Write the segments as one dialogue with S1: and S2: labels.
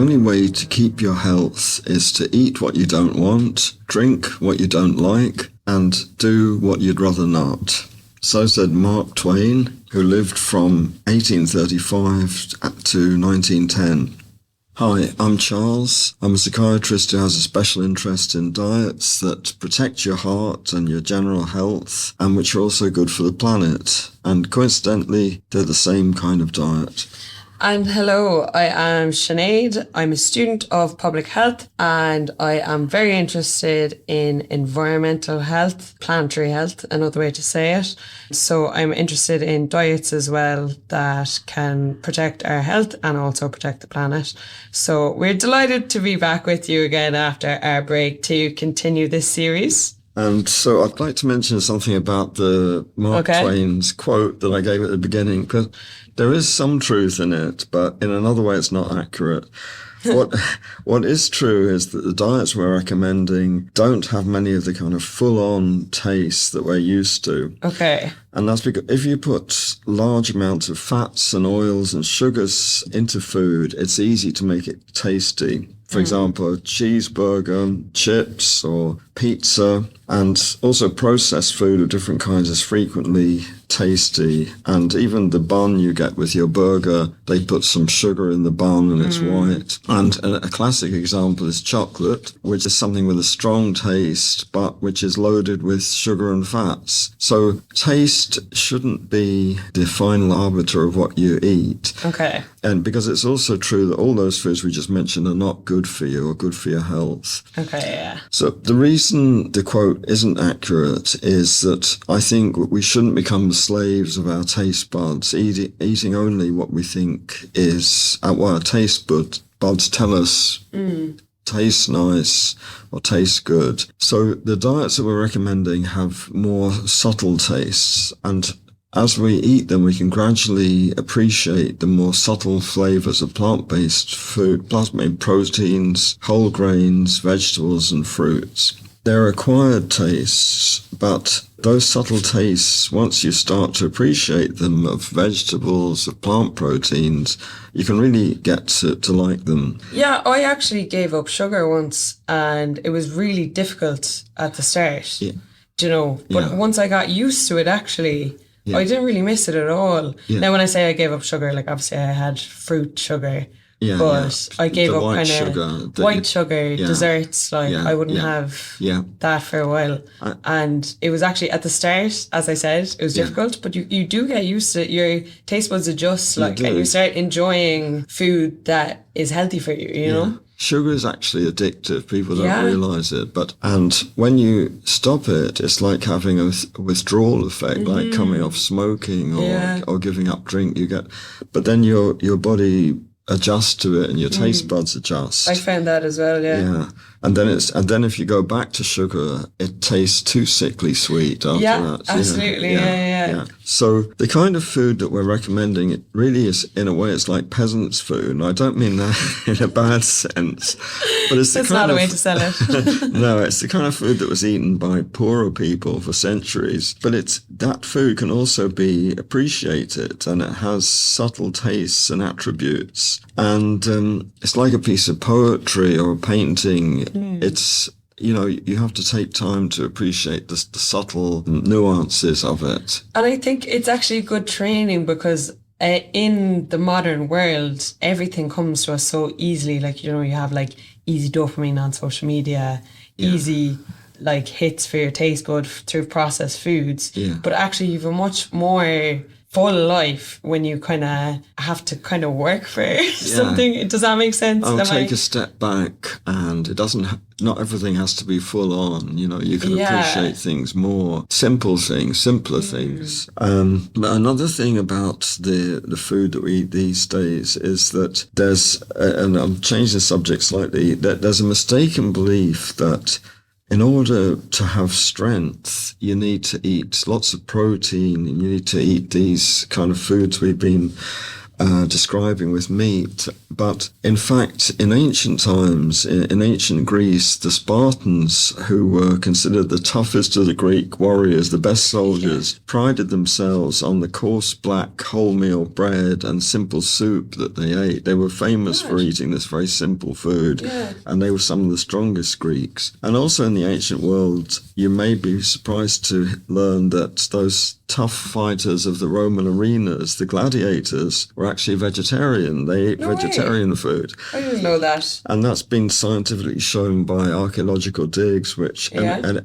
S1: only way to keep your health is to eat what you don't want, drink what you don't like, and do what you'd rather not. So said Mark Twain, who lived from 1835 to 1910. Hi, I'm Charles. I'm a psychiatrist who has a special interest in diets that protect your heart and your general health, and which are also good for the planet. And coincidentally, they're the same kind of diet.
S2: And hello, I am Sinead. I'm a student of public health and I am very interested in environmental health, planetary health, another way to say it. So I'm interested in diets as well that can protect our health and also protect the planet. So we're delighted to be back with you again after our break to continue this series.
S1: And so I'd like to mention something about the Mark Twain's quote that I gave at the beginning, because there is some truth in it, but in another way it's not accurate. What is true is that the diets we're recommending don't have many of the kind of full-on tastes that we're used to.
S2: Okay.
S1: And that's because if you put large amounts of fats and oils and sugars into food, it's easy to make it tasty. For example, a cheeseburger, chips or pizza, and also processed food of different kinds is frequently tasty. And even the bun you get with your burger, they put some sugar in the bun and it's white. And a classic example is chocolate, which is something with a strong taste, but which is loaded with sugar and fats. So taste shouldn't be the final arbiter of what you eat.
S2: Okay.
S1: And because it's also true that all those foods we just mentioned are not good for you or good for your health.
S2: Okay, yeah.
S1: So the reason the quote isn't accurate is that I think we shouldn't become slaves of our taste buds, eating only what we think is, what our taste buds tell us tastes nice or tastes good. So the diets that we're recommending have more subtle tastes, and as we eat them, we can gradually appreciate the more subtle flavors of plant-based food, plant-based proteins, whole grains, vegetables, and fruits. They're acquired tastes, but those subtle tastes, once you start to appreciate them of vegetables, of plant proteins, you can really get to like them.
S2: Yeah, I actually gave up sugar once and it was really difficult at the start, but once I got used to it, actually, I didn't really miss it at all. Now, when I say I gave up sugar, like obviously I had fruit sugar, but I gave up kind of white sugar, desserts, like I wouldn't have that for a while. And it was actually at the start, as I said, it was difficult, but you do get used to it. Your taste buds adjust, and you start enjoying food that is healthy for you, you know?
S1: Sugar is actually addictive. People don't realise it. And when you stop it, it's like having a withdrawal effect, like coming off smoking or giving up drink. But then your body adjusts to it and your taste buds adjust.
S2: I found that as well,
S1: Yeah. And then if you go back to sugar, it tastes too sickly sweet after that.
S2: Absolutely. Yeah.
S1: So the kind of food that we're recommending, it really is, in a way, it's like peasants' food. And I don't mean that in a bad sense, but it's
S2: That's not a way to sell it.
S1: No, it's the kind of food that was eaten by poorer people for centuries. But that food can also be appreciated, and it has subtle tastes and attributes. And it's like a piece of poetry or a painting. It's, you have to take time to appreciate the subtle nuances of it.
S2: And I think it's actually good training because in the modern world, everything comes to us so easily. Like, you have like easy dopamine on social media, easy like hits for your taste bud through processed foods. But actually you have a much more full life when you kind of have to kind of work for something. Does that make sense?
S1: I'll take a step back, and not everything has to be full on. You can appreciate things more, simpler things. But another thing about the food that we eat these days is that and I'm changing the subject slightly, that there's a mistaken belief that in order to have strength, you need to eat lots of protein, and you need to eat these kind of foods we've been describing with meat. But in fact, in ancient times, in ancient Greece, the Spartans, who were considered the toughest of the Greek warriors, the best soldiers, prided themselves on the coarse black wholemeal bread and simple soup that they ate. They were famous for eating this very simple food, and they were some of the strongest Greeks. And also in the ancient world, you may be surprised to learn that those tough fighters of the Roman arenas, the gladiators, were actually vegetarian. They ate vegetarian food.
S2: I didn't know that.
S1: And that's been scientifically shown by archaeological digs, which analysed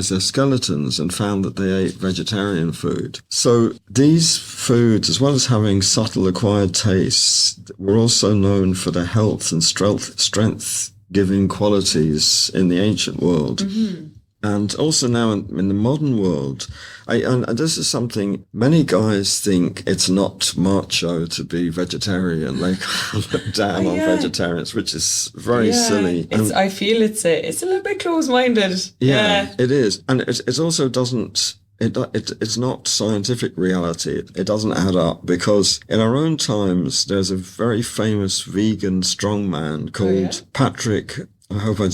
S1: their skeletons and found that they ate vegetarian food. So these foods, as well as having subtle acquired tastes, were also known for their health and strength-giving qualities in the ancient world. Mm-hmm. And also now in the modern world, and this is something many guys think it's not macho to be vegetarian. They kind of look down on vegetarians, which is very silly.
S2: I feel it's a little bit close-minded.
S1: Yeah, it is. And it also doesn't... It's not scientific reality. It doesn't add up, because in our own times, there's a very famous vegan strongman called Patrick... I hope I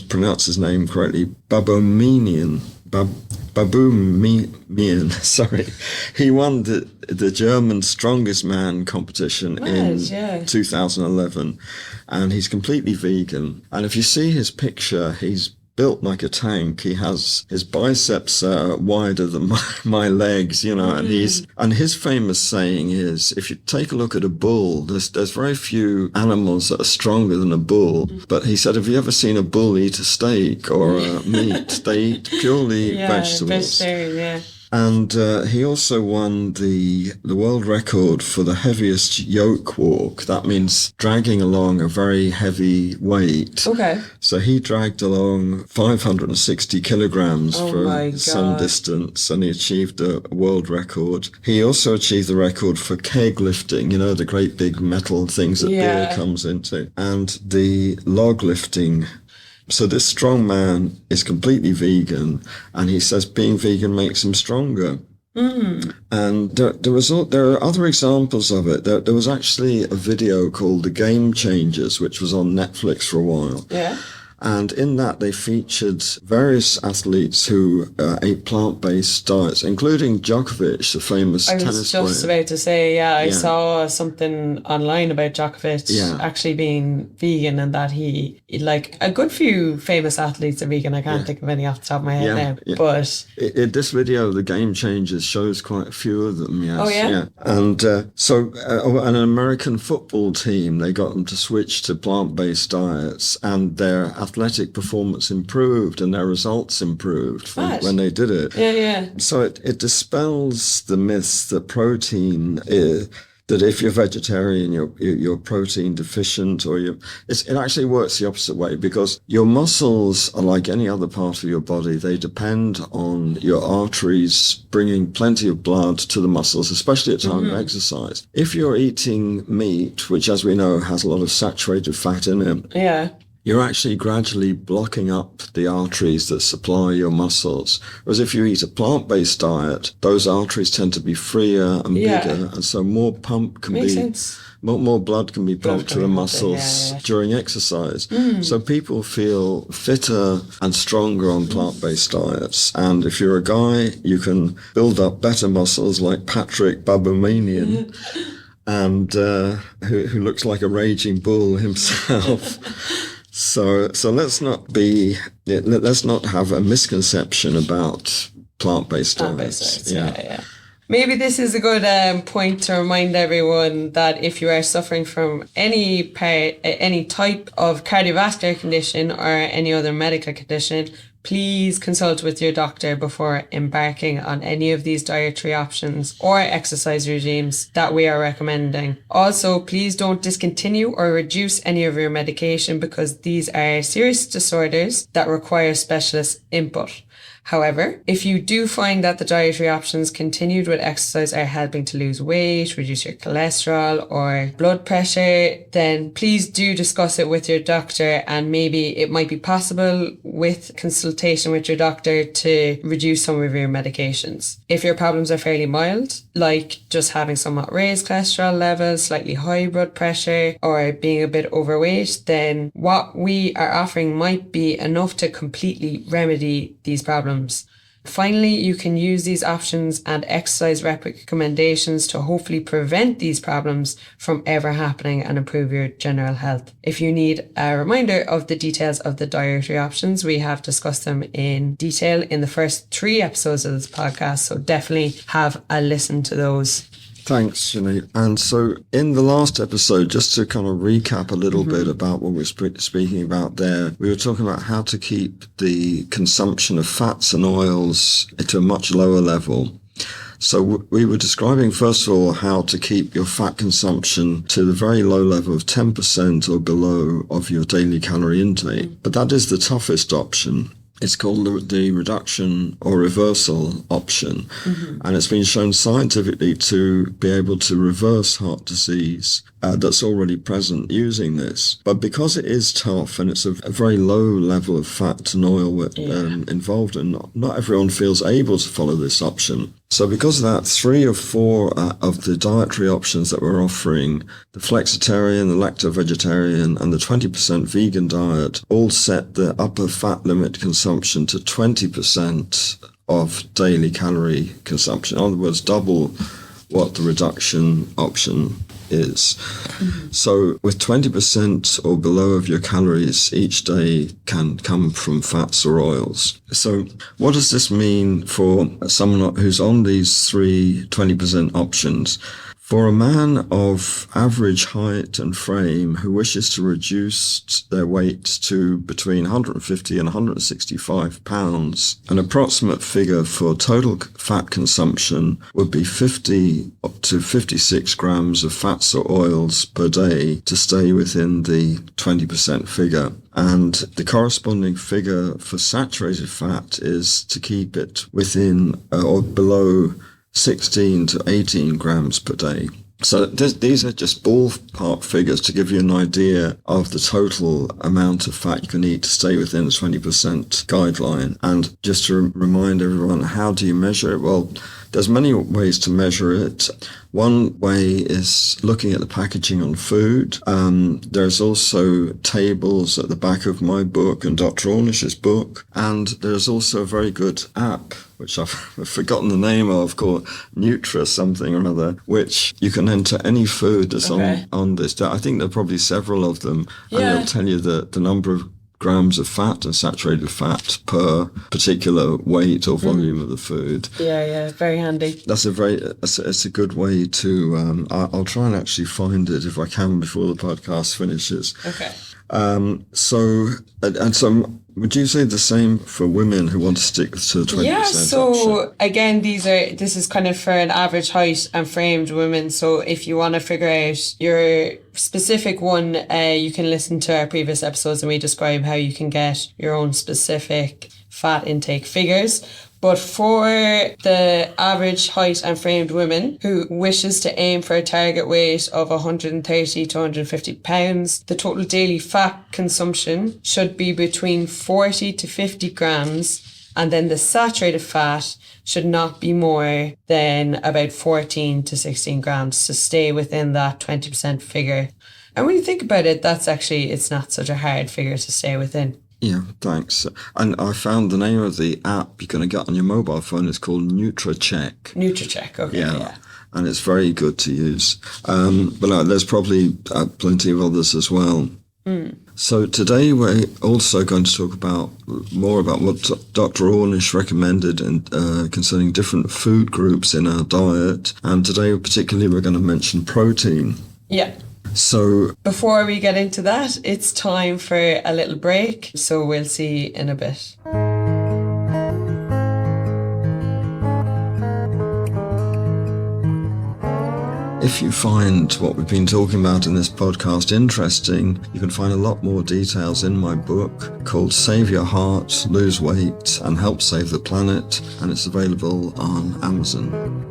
S1: pronounce his name correctly. Baboumenian. Sorry. He won the German Strongest Man competition in 2011. And he's completely vegan. And if you see his picture, he's built like a tank. He has his biceps wider than my legs, and his famous saying is, if you take a look at a bull, there's very few animals that are stronger than a bull. But he said, have you ever seen a bull eat a steak or meat? They eat purely vegetables.
S2: Vegetarian,
S1: And he also won the world record for the heaviest yoke walk. That means dragging along a very heavy weight.
S2: Okay.
S1: So he dragged along 560 kilograms for some distance, and he achieved a world record. He also achieved the record for keg lifting, the great big metal things that beer comes into, and the log lifting. So this strong man is completely vegan, and he says being vegan makes him stronger. Mm. And there are other examples of it. There was actually a video called The Game Changers, which was on Netflix for a while. Yeah. And in that, they featured various athletes who ate plant-based diets, including Djokovic, the famous tennis player. I was just
S2: about to say, I saw something online about Djokovic actually being vegan, and that he, like a good few famous athletes are vegan. I can't think of any off the top of my head now. Yeah. But
S1: this video, The Game Changers, shows quite a few of them, yes.
S2: Oh, yeah?
S1: And so an American football team, they got them to switch to plant-based diets, and their athletic performance improved and their results improved when they did it.
S2: Yeah.
S1: So it dispels the myths that protein that if you're vegetarian, you're protein deficient, or it actually works the opposite way, because your muscles are like any other part of your body. They depend on your arteries bringing plenty of blood to the muscles, especially at time of exercise. If you're eating meat, which as we know has a lot of saturated fat in it, you're actually gradually blocking up the arteries that supply your muscles. Whereas if you eat a plant-based diet, those arteries tend to be freer and bigger, and so more blood can be pumped to the muscles during exercise. So people feel fitter and stronger on plant-based diets. And if you're a guy, you can build up better muscles like Patrick Baboumenian. And who looks like a raging bull himself. So let's not have a misconception about plant-based diets.
S2: Yeah. Maybe this is a good point to remind everyone that if you are suffering from any type of cardiovascular condition or any other medical condition, please consult with your doctor before embarking on any of these dietary options or exercise regimes that we are recommending. Also, please don't discontinue or reduce any of your medication, because these are serious disorders that require specialist input. However, if you do find that the dietary options continued with exercise are helping to lose weight, reduce your cholesterol or blood pressure, then please do discuss it with your doctor, and maybe it might be possible with consultation with your doctor to reduce some of your medications. If your problems are fairly mild, like just having somewhat raised cholesterol levels, slightly high blood pressure, or being a bit overweight, then what we are offering might be enough to completely remedy these problems. Finally, you can use these options and exercise recommendations to hopefully prevent these problems from ever happening and improve your general health. If you need a reminder of the details of the dietary options, we have discussed them in detail in the first 3 episodes of this podcast, so definitely have a listen to those.
S1: Thanks, Sinead. And so in the last episode, just to kind of recap a little bit about what we're speaking about there, we were talking about how to keep the consumption of fats and oils to a much lower level. So we were describing, first of all, how to keep your fat consumption to the very low level of 10% or below of your daily calorie intake. But that is the toughest option. It's called the reduction or reversal option. And it's been shown scientifically to be able to reverse heart disease that's already present using this. But because it is tough and it's a very low level of fat and oil involved, and not everyone feels able to follow this option. So because of that, 3 or 4 of the dietary options that we're offering, the flexitarian, the lacto-vegetarian, and the 20% vegan diet, all set the upper fat limit consumption to 20% of daily calorie consumption. In other words, double what the reduction option is. So with 20% or below of your calories each day can come from fats or oils. So what does this mean for someone who's on these 3 20% options? For a man of average height and frame who wishes to reduce their weight to between 150 and 165 pounds, an approximate figure for total fat consumption would be 50 up to 56 grams of fats or oils per day to stay within the 20% figure. And the corresponding figure for saturated fat is to keep it within or below 16 to 18 grams per day. So these are just ballpark figures to give you an idea of the total amount of fat you can eat to stay within the 20% guideline. And just to remind everyone, how do you measure it? Well, there's many ways to measure it. One way is looking at the packaging on food. There's also tables at the back of my book and Dr. Ornish's book. And there's also a very good app, which I've forgotten the name of, called Nutra something or other, which you can enter any food that's on this. I think there are probably several of them. And it'll tell you the number of grams of fat and saturated fat per particular weight or volume of the food. Yeah, very handy. It's a good way to, I'll try and actually find it if I can before the podcast finishes. Okay. So would you say the same for women who want to stick to 20%? Yeah,
S2: so option? Again, this is kind of for an average height and framed woman. So if you want to figure out your specific one, you can listen to our previous episodes and we describe how you can get your own specific fat intake figures. But for the average height and framed woman who wishes to aim for a target weight of 130 to 150 pounds, the total daily fat consumption should be between 40 to 50 grams, and then the saturated fat should not be more than about 14 to 16 grams to stay within that 20% figure. And when you think about it, it's not such a hard figure to stay within.
S1: Yeah, thanks. And I found the name of the app you're going to get on your mobile phone is called NutriCheck.
S2: NutriCheck, okay, yeah.
S1: And it's very good to use. But there's probably plenty of others as well. So today we're also going to talk more about what Dr. Ornish recommended concerning different food groups in our diet. And today particularly we're going to mention protein.
S2: Yeah. So before we get into that, it's time for a little break. So we'll see in a bit.
S1: If you find what we've been talking about in this podcast interesting, you can find a lot more details in my book called Save Your Heart, Lose Weight and Help Save the Planet, and it's available on Amazon.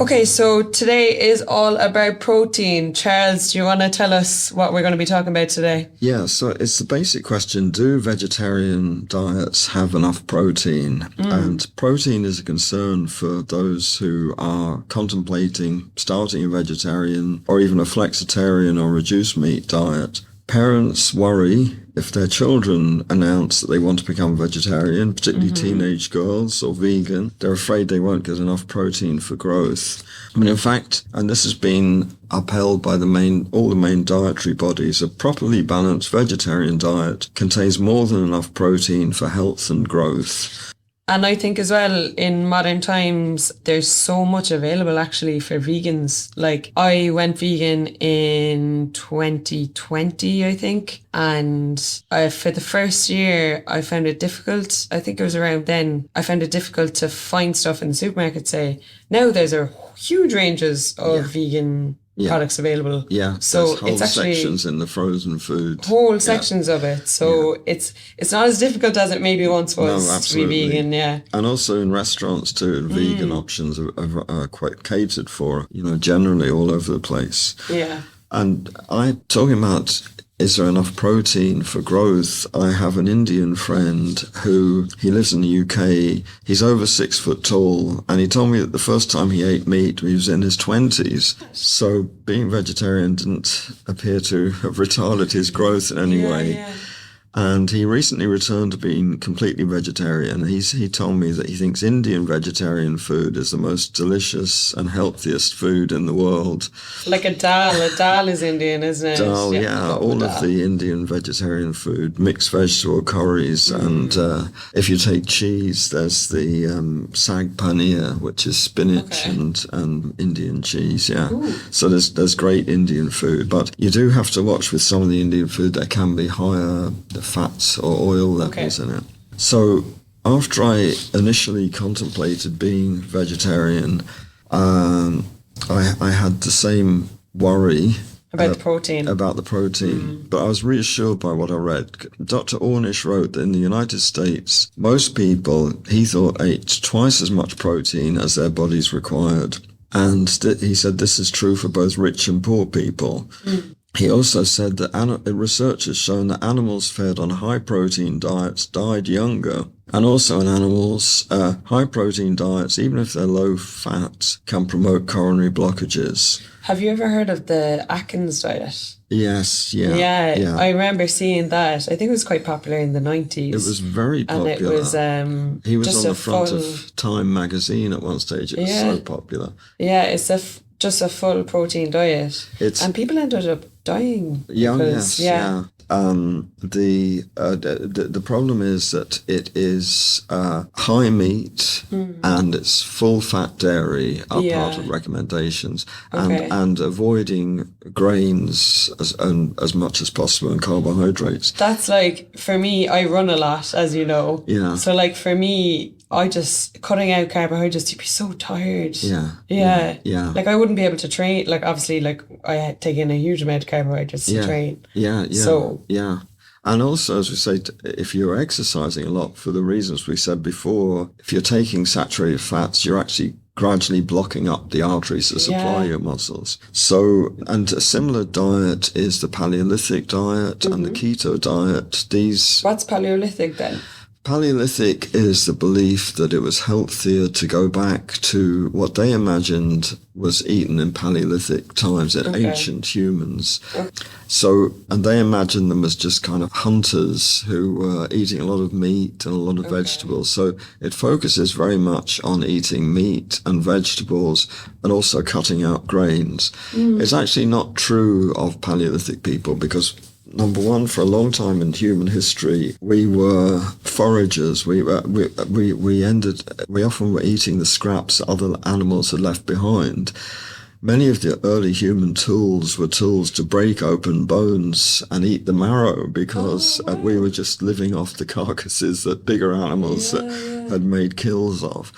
S2: Okay, so today is all about protein. Charles, do you want to tell us what we're going to be talking about today?
S1: Yeah, so it's the basic question, do vegetarian diets have enough protein? And protein is a concern for those who are contemplating starting a vegetarian or even a flexitarian or reduced meat diet. Parents worry if their children announce that they want to become vegetarian, particularly teenage girls or vegan, they're afraid they won't get enough protein for growth. I mean, in fact, and this has been upheld by all the main dietary bodies, a properly balanced vegetarian diet contains more than enough protein for health and growth.
S2: And I think as well, in modern times, there's so much available actually for vegans. Like, I went vegan in 2020, I think. And for the first year, I found it difficult. I think it was around then. I found it difficult to find stuff in the supermarket, say. Now there's a huge ranges of vegan products available.
S1: Yeah,
S2: so
S1: there's whole
S2: it's actually
S1: sections in the frozen food.
S2: Whole sections of it. So it's not as difficult as it maybe once was to be vegan. Yeah,
S1: and also in restaurants too, vegan options are quite catered for. Generally all over the place.
S2: Yeah,
S1: and talking about, is there enough protein for growth? I have an Indian friend he lives in the UK. He's over 6 foot tall, and he told me that the first time he ate meat, he was in his 20s. So being vegetarian didn't appear to have retarded his growth in any way. Yeah. And he recently returned to being completely vegetarian. He told me that he thinks Indian vegetarian food is the most delicious and healthiest food in the world.
S2: Like a dal. A dal is Indian, isn't it?
S1: Dal, yeah. All of the Indian vegetarian food, mixed vegetable curries. And if you take cheese, there's the sag paneer, which is spinach and Indian cheese, yeah. Ooh. So there's great Indian food. But you do have to watch with some of the Indian food. There can be higher fats or oil levels in it. So after I initially contemplated being vegetarian, I had the same worry
S2: about the
S1: protein. But I was reassured by what I read. Dr. Ornish wrote that in the United States, most people, he thought, ate twice as much protein as their bodies required. And he said this is true for both rich and poor people. He also said that research has shown that animals fed on high-protein diets died younger. And also in animals, high-protein diets, even if they're low-fat, can promote coronary blockages.
S2: Have you ever heard of the Atkins diet?
S1: Yes, yeah.
S2: I remember seeing that. I think it was quite popular in the 90s.
S1: It was very popular.
S2: And it was
S1: he was on the front of Time magazine at one stage. It was so popular.
S2: Yeah, it's just a full protein diet. And people ended up dying.
S1: The problem is that it is high meat and it's full fat dairy are part of recommendations, and avoiding grains as much as possible and carbohydrates.
S2: That's like, for me, I run a lot, as you know.
S1: Yeah.
S2: So like for me, cutting out carbohydrates, you'd be so tired.
S1: Yeah.
S2: Like I wouldn't be able to train. Like obviously, like I had taken a huge amount of carbohydrates to train.
S1: And also, as we say, if you're exercising a lot, for the reasons we said before, if you're taking saturated fats, you're actually gradually blocking up the arteries to supply your muscles. So, and a similar diet is the Paleolithic diet and the keto diet.
S2: What's Paleolithic then?
S1: Paleolithic is the belief that it was healthier to go back to what they imagined was eaten in Paleolithic times, in ancient humans. So, and they imagined them as just kind of hunters who were eating a lot of meat and a lot of vegetables. So it focuses very much on eating meat and vegetables and also cutting out grains. It's actually not true of Paleolithic people because, number one, for a long time in human history, we were foragers. We often were eating the scraps other animals had left behind. Many of the early human tools were tools to break open bones and eat the marrow because we were just living off the carcasses that bigger animals had made kills of.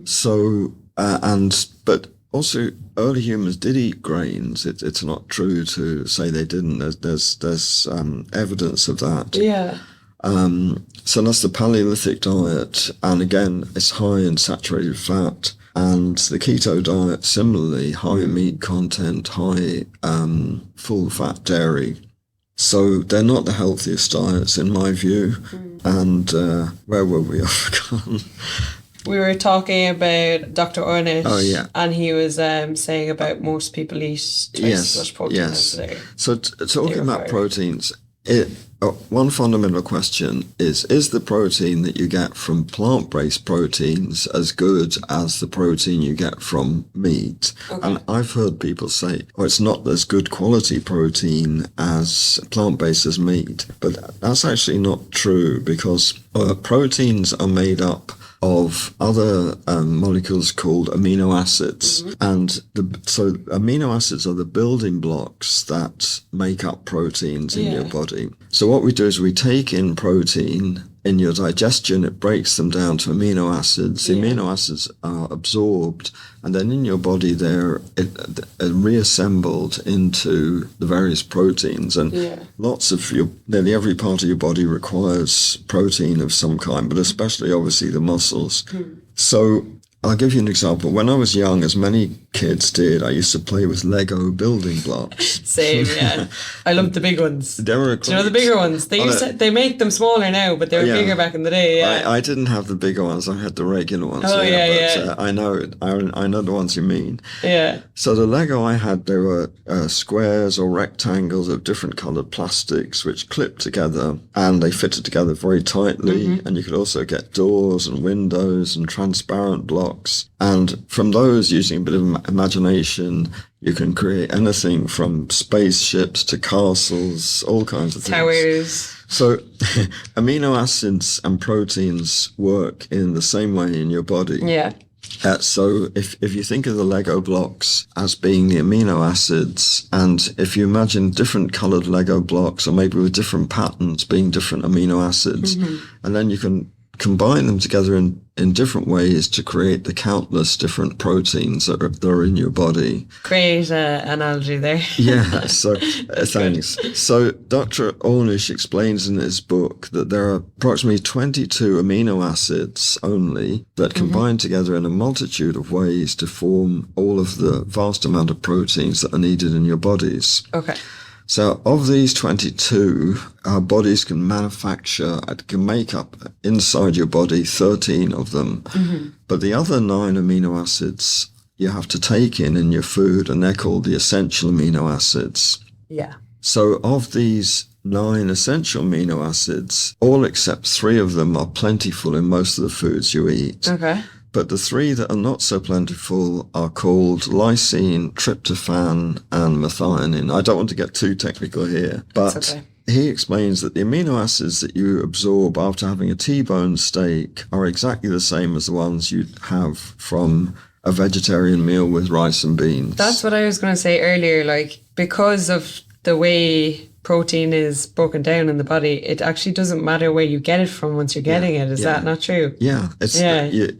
S1: So But also, early humans did eat grains. It's not true to say they didn't. There's evidence of that.
S2: Yeah.
S1: So that's the Paleolithic diet, and again, it's high in saturated fat. And the keto diet, similarly, high in meat content, high full fat dairy. So they're not the healthiest diets, in my view. And where were we off?
S2: We were talking about Dr. Ornish.
S1: Oh, yeah.
S2: And he was saying about most people eat twice as much protein as today.
S1: So talking about proteins, one fundamental question is the protein that you get from plant-based proteins as good as the protein you get from meat? Okay. And I've heard people say, it's not as good quality protein as plant-based as meat. But that's actually not true, because proteins are made up of other molecules called amino acids. And so amino acids are the building blocks that make up proteins in your body. So what we do is we take in protein. In your digestion, it breaks them down to amino acids. The amino acids are absorbed, and then in your body they're reassembled into the various proteins. And nearly every part of your body requires protein of some kind, but especially obviously the muscles. So I'll give you an example. When I was young, as many kids did, I used to play with Lego building blocks.
S2: Same, yeah. I loved the big ones.
S1: They were
S2: Do you know the bigger ones? They make them smaller now, but they were bigger back in the day. Yeah.
S1: I didn't have the bigger ones. I had the regular ones.
S2: Oh,
S1: I know it. I know the ones you mean.
S2: Yeah.
S1: So the Lego I had, there were squares or rectangles of different coloured plastics which clipped together, and they fitted together very tightly. And you could also get doors and windows and transparent blocks. And from those, using a bit of imagination, you can create anything from spaceships to castles, all kinds of things.
S2: Towers.
S1: So amino acids and proteins work in the same way in your body.
S2: Yeah.
S1: So if you think of the Lego blocks as being the amino acids, and if you imagine different coloured Lego blocks, or maybe with different patterns being different amino acids, and then you can combine them together in different ways to create the countless different proteins that are in your body.
S2: Great analogy there.
S1: Yeah, so thanks. So Dr. Ornish explains in his book that there are approximately 22 amino acids only that combine together in a multitude of ways to form all of the vast amount of proteins that are needed in your bodies.
S2: Okay.
S1: So of these 22, our bodies can make up inside your body 13 of them. But the other 9 amino acids you have to take in your food, and they're called the essential amino acids.
S2: Yeah.
S1: So of these 9 essential amino acids, all except 3 of them are plentiful in most of the foods you eat.
S2: Okay.
S1: But the 3 that are not so plentiful are called lysine, tryptophan, and methionine. I don't want to get too technical here, but he explains that the amino acids that you absorb after having a T-bone steak are exactly the same as the ones you'd have from a vegetarian meal with rice and beans.
S2: That's what I was going to say earlier. Like, because of the way protein is broken down in the body, it actually doesn't matter where you get it from once you're getting it. Is that not true?
S1: Yeah.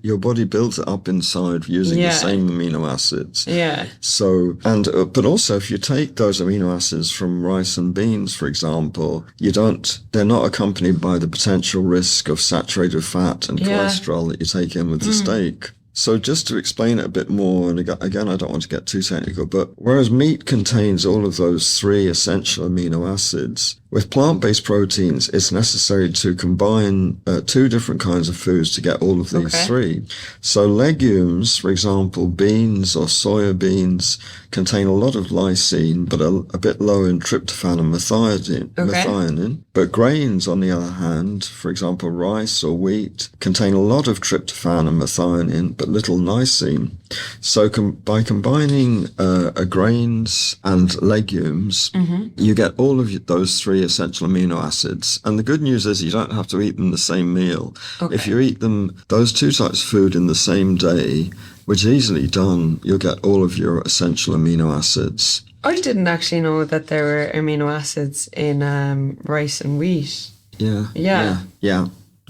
S1: Your body builds it up inside using the same amino acids.
S2: Yeah.
S1: So, but also if you take those amino acids from rice and beans, for example, they're not accompanied by the potential risk of saturated fat and cholesterol that you take in with the steak. So just to explain it a bit more, and again, I don't want to get too technical, but whereas meat contains all of those 3 essential amino acids, with plant-based proteins, it's necessary to combine 2 different kinds of foods to get all of these 3. So legumes, for example, beans or soya beans, contain a lot of lysine, but a bit low in tryptophan and methionine. But grains, on the other hand, for example, rice or wheat, contain a lot of tryptophan and methionine, but little lysine. So by combining grains and legumes, you get all of those 3 essential amino acids. And the good news is you don't have to eat them the same meal. If you eat those 2 types of food in the same day, which is easily done, you'll get all of your essential amino acids.
S2: I didn't actually know that there were amino acids in rice and wheat.
S1: Yeah.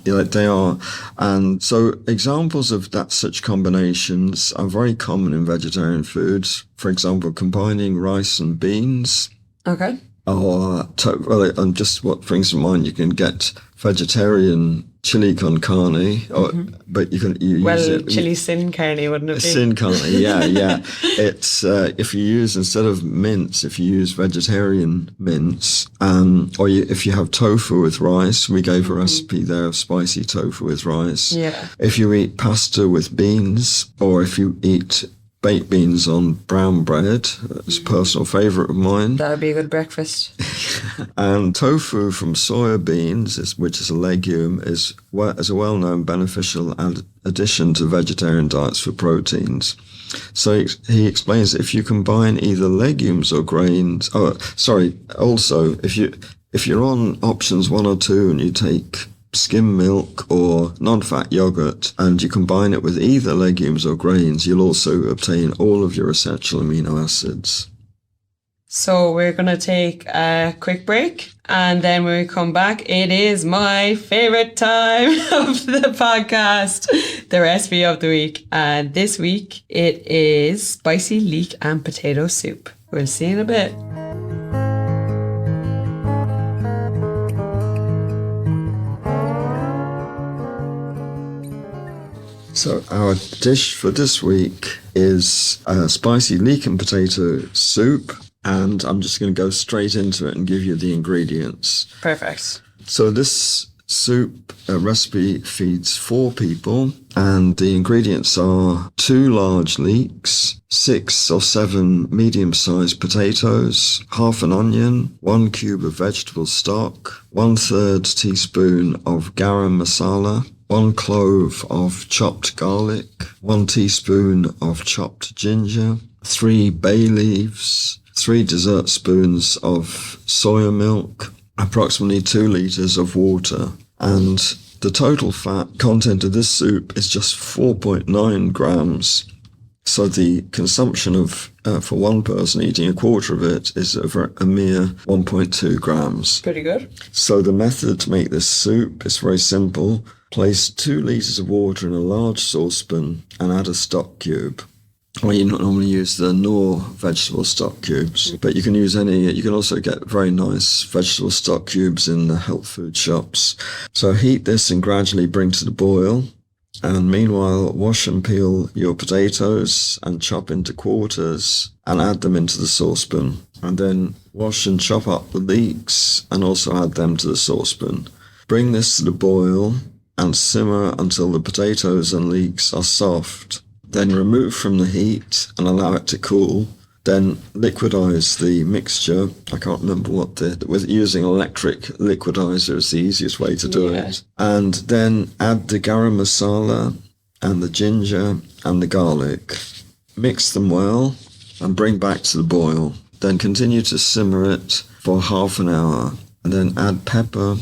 S1: Yeah, they are. And so examples of that such combinations are very common in vegetarian foods. For example, combining rice and beans.
S2: Okay.
S1: Or, and just what brings to mind, you can get vegetarian chili con carne, but you use it.
S2: Chili sin carne, wouldn't it be?
S1: Sin carne, yeah. It's if you use, instead of mince, if you use vegetarian mince, if you have tofu with rice, we gave a recipe there of spicy tofu with rice.
S2: Yeah.
S1: If you eat pasta with beans, or if you eat baked beans on brown bread, it's a personal favourite of mine.
S2: That would be a good breakfast.
S1: And tofu from soya beans, which is a legume, is a well-known beneficial addition to vegetarian diets for proteins. So he explains that if you combine either legumes or grains, also if you're on options 1 or 2 and you take skim milk or non-fat yogurt and you combine it with either legumes or grains, you'll also obtain all of your essential amino acids.
S2: So we're going to take a quick break, and then when we come back, it is my favourite time of the podcast, the recipe of the week. And this week it is spicy leek and potato soup. We'll see you in a bit.
S1: So our dish for this week is spicy leek and potato soup, and I'm just going to go straight into it and give you the ingredients.
S2: Perfect.
S1: So this soup recipe feeds 4 people, and the ingredients are 2 large leeks, 6 or 7 medium-sized potatoes, half an onion, 1 cube of vegetable stock, 1/3 teaspoon of garam masala, 1 clove of chopped garlic, 1 teaspoon of chopped ginger, 3 bay leaves, 3 dessert spoons of soya milk, approximately 2 litres of water. And the total fat content of this soup is just 4.9 grams. So the consumption of, for one person eating a quarter of it, is a mere 1.2 grams.
S2: Pretty good.
S1: So the method to make this soup is very simple. Place 2 litres of water in a large saucepan and add a stock cube. Well, you normally use the Knorr vegetable stock cubes, but you can use you can also get very nice vegetable stock cubes in the health food shops. So heat this and gradually bring to the boil. And meanwhile, wash and peel your potatoes and chop into quarters and add them into the saucepan. And then wash and chop up the leeks and also add them to the saucepan. Bring this to the boil and simmer until the potatoes and leeks are soft. Then remove from the heat and allow it to cool. Then liquidize the mixture. I can't remember with using electric liquidizer is the easiest way to do it. And then add the garam masala and the ginger and the garlic. Mix them well and bring back to the boil. Then continue to simmer it for half an hour. And then add pepper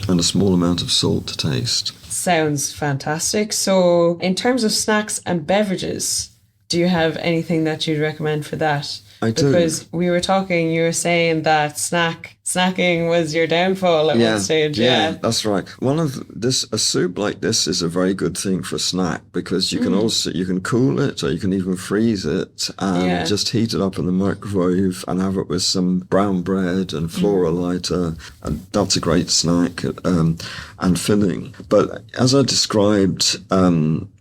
S1: and a small amount of salt to taste.
S2: Sounds fantastic. So in terms of snacks and beverages, do you have anything that you'd recommend for that?
S1: I do.
S2: Because we were talking, you were saying that snacking was your downfall at one stage. Yeah,
S1: that's right. A soup like this is a very good thing for a snack because you can cool it or you can even freeze it and just heat it up in the microwave and have it with some brown bread and flora lighter, and that's a great snack and filling. But as I described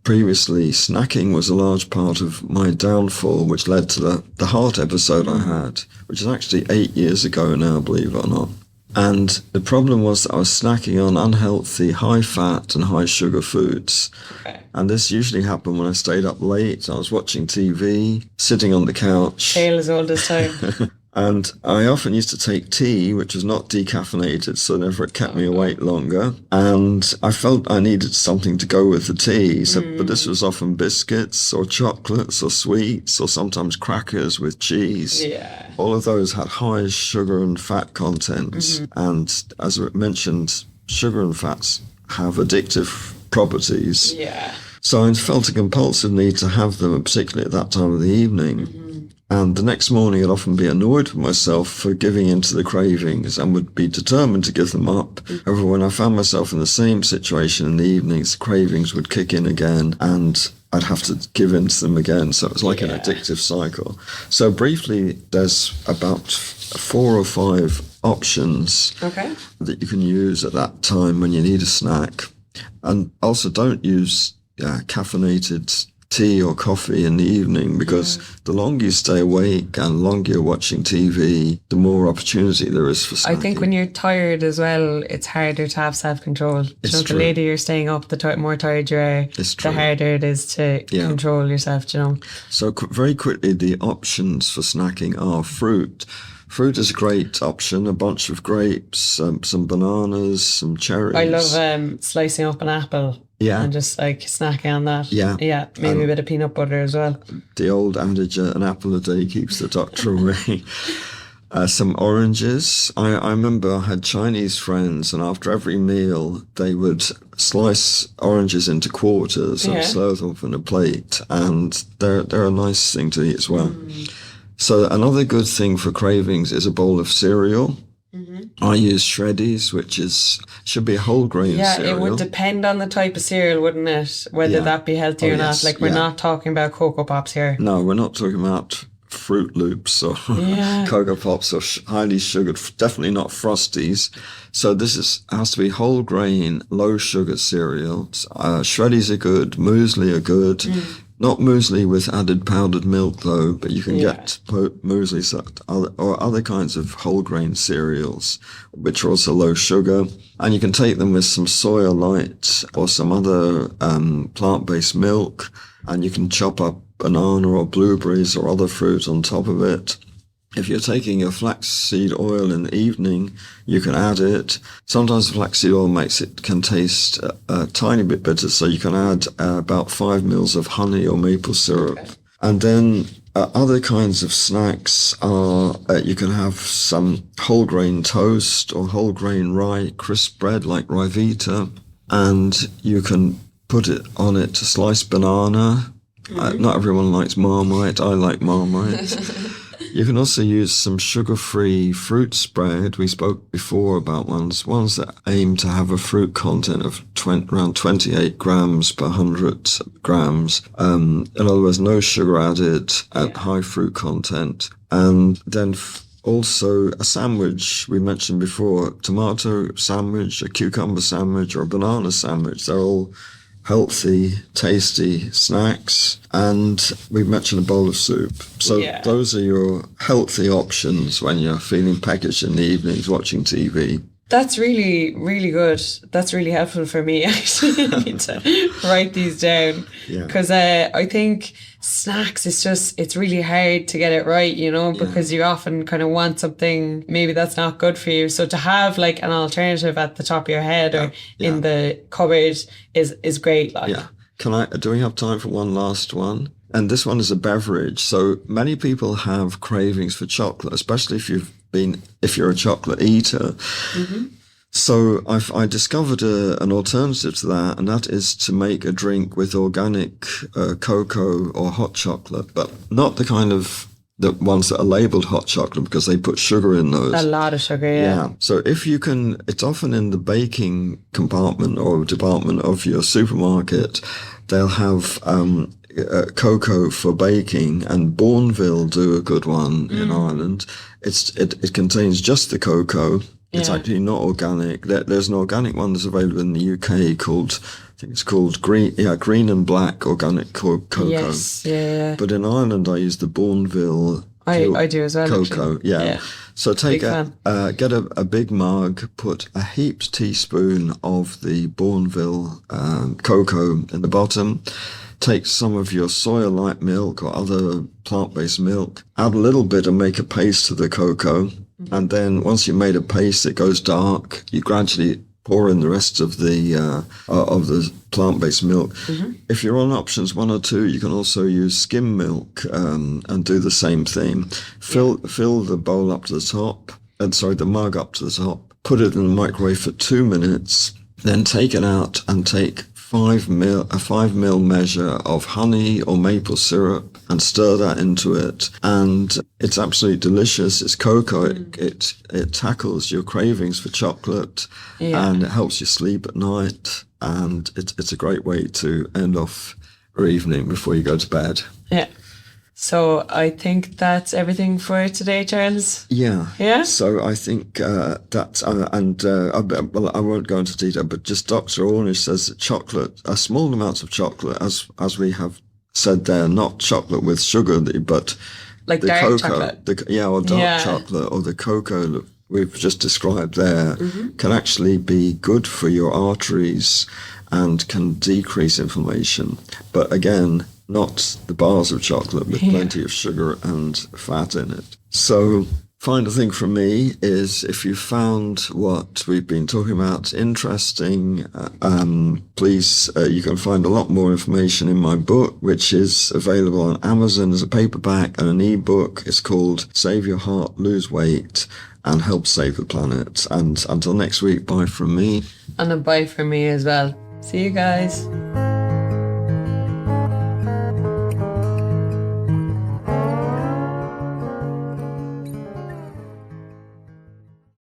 S1: previously, snacking was a large part of my downfall, which led to the heart episode I had, which is actually 8 years ago now, believe it or not. And the problem was that I was snacking on unhealthy, high-fat and high-sugar foods.
S2: Okay.
S1: And this usually happened when I stayed up late. I was watching TV, sitting on the couch.
S2: Tale as old as time.
S1: And I often used to take tea, which was not decaffeinated, so therefore it kept me awake longer. And I felt I needed something to go with the tea. But this was often biscuits or chocolates or sweets or sometimes crackers with cheese.
S2: Yeah.
S1: All of those had high sugar and fat contents. And as I mentioned, sugar and fats have addictive properties.
S2: Yeah.
S1: So I felt a compulsive need to have them, particularly at that time of the evening. And the next morning, I'd often be annoyed with myself for giving in to the cravings and would be determined to give them up. However, when I found myself in the same situation in the evenings, the cravings would kick in again and I'd have to give in to them again. So it was like an addictive cycle. So briefly, there's about 4 or 5 options that you can use at that time when you need a snack. And also don't use caffeinated tea or coffee in the evening, because the longer you stay awake and the longer you're watching TV, the more opportunity there is for snacking.
S2: I think when you're tired as well, it's harder to have self-control. The later you're staying up, the more tired you are, the harder it is to control yourself,
S1: So very quickly, the options for snacking are fruit. Fruit is a great option. A bunch of grapes, some bananas, some cherries.
S2: I love slicing up an apple. And just like snacking on that. Maybe a bit of peanut butter as well.
S1: The old adage, an apple a day keeps the doctor away. Some oranges. I remember I had Chinese friends, and after every meal, they would slice oranges into quarters and serve them on a plate. And they're a nice thing to eat as well. So another good thing for cravings is a bowl of cereal. I use Shreddies, which should be a whole grain cereal.
S2: It would depend on the type of cereal, wouldn't it? Whether that be healthy or not. Like, we're not talking about Cocoa Pops here.
S1: No, we're not talking about Fruit Loops or Cocoa Pops or highly sugared, definitely not Frosties. So this has to be whole grain, low sugar cereals. Shreddies are good, muesli are good. Not muesli with added powdered milk, though, but you can get muesli or other kinds of whole grain cereals, which are also low sugar. And you can take them with some soya light or some other plant-based milk, and you can chop up banana or blueberries or other fruit on top of it. If you're taking your flaxseed oil in the evening, you can add it. Sometimes flaxseed oil can taste a tiny bit bitter, so you can add about 5 mils of honey or maple syrup. And then other kinds of snacks are, you can have some whole grain toast or whole grain rye crisp bread like Ryvita, and you can put it on it a sliced banana. Not everyone likes Marmite. I like Marmite. You can also use some sugar-free fruit spread. We spoke before about ones that aim to have a fruit content of around 28 grams per 100 grams. In other words, no sugar added at high fruit content. And then also a sandwich we mentioned before, tomato sandwich, a cucumber sandwich, or a banana sandwich. They're all healthy, tasty snacks, and we've mentioned a bowl of soup. So those are your healthy options when you're feeling peckish in the evenings watching TV.
S2: That's really, really good. That's really helpful for me, actually. I need to write these down. Because I think snacks, it's really hard to get it right, because you often kind of want something maybe that's not good for you. So to have like an alternative at the top of your head or in the cupboard is great.
S1: Do we have time for one last one? And this one is a beverage. So many people have cravings for chocolate, especially if you're a chocolate eater. So I discovered an alternative to that, and that is to make a drink with organic cocoa or hot chocolate, but not the kind of the ones that are labeled hot chocolate, because they put sugar in those.
S2: A lot of sugar,
S1: So if you can, it's often in the baking compartment or department of your supermarket, they'll have cocoa for baking, and Bourneville do a good one in Ireland. It contains just the cocoa. It's actually not organic. There's an organic one that's available in the UK called green and black organic cocoa.
S2: Yes,
S1: But in Ireland, I use the Bourneville.
S2: I do as well.
S1: Cocoa, So get a big mug, put a heaped teaspoon of the Bourneville cocoa in the bottom. Take some of your soya light milk or other plant-based milk, add a little bit and make a paste to the cocoa. And then once you've made a paste, it goes dark. You gradually pour in the rest of the plant-based milk. If you're on options 1 or 2, you can also use skim milk and do the same thing. Fill the bowl up to the top, the mug up to the top. Put it in the microwave for 2 minutes. Then take it out and take a 5 ml measure of honey or maple syrup and stir that into it. And it's absolutely delicious. It's cocoa. It tackles your cravings for chocolate, and it helps you sleep at night. And it's a great way to end off your evening before you go to bed.
S2: Yeah. So I think that's everything for today, Charles.
S1: Yeah.
S2: Yeah.
S1: So I think well, I won't go into detail, but just Dr. Ornish says that chocolate, a small amount of chocolate, as we have said there, not chocolate with sugar, but
S2: like
S1: the
S2: dark
S1: cocoa,
S2: chocolate.
S1: or dark chocolate, or the cocoa that we've just described there, can actually be good for your arteries and can decrease inflammation. But again, not the bars of chocolate with plenty of sugar and fat in it. So final thing from me is, if you found what we've been talking about interesting, please, you can find a lot more information in my book, which is available on Amazon as a paperback and an ebook. It's called Save Your Heart, Lose Weight, and Help Save the Planet. And until next week, bye from me.
S2: And a bye from me as well. See you guys.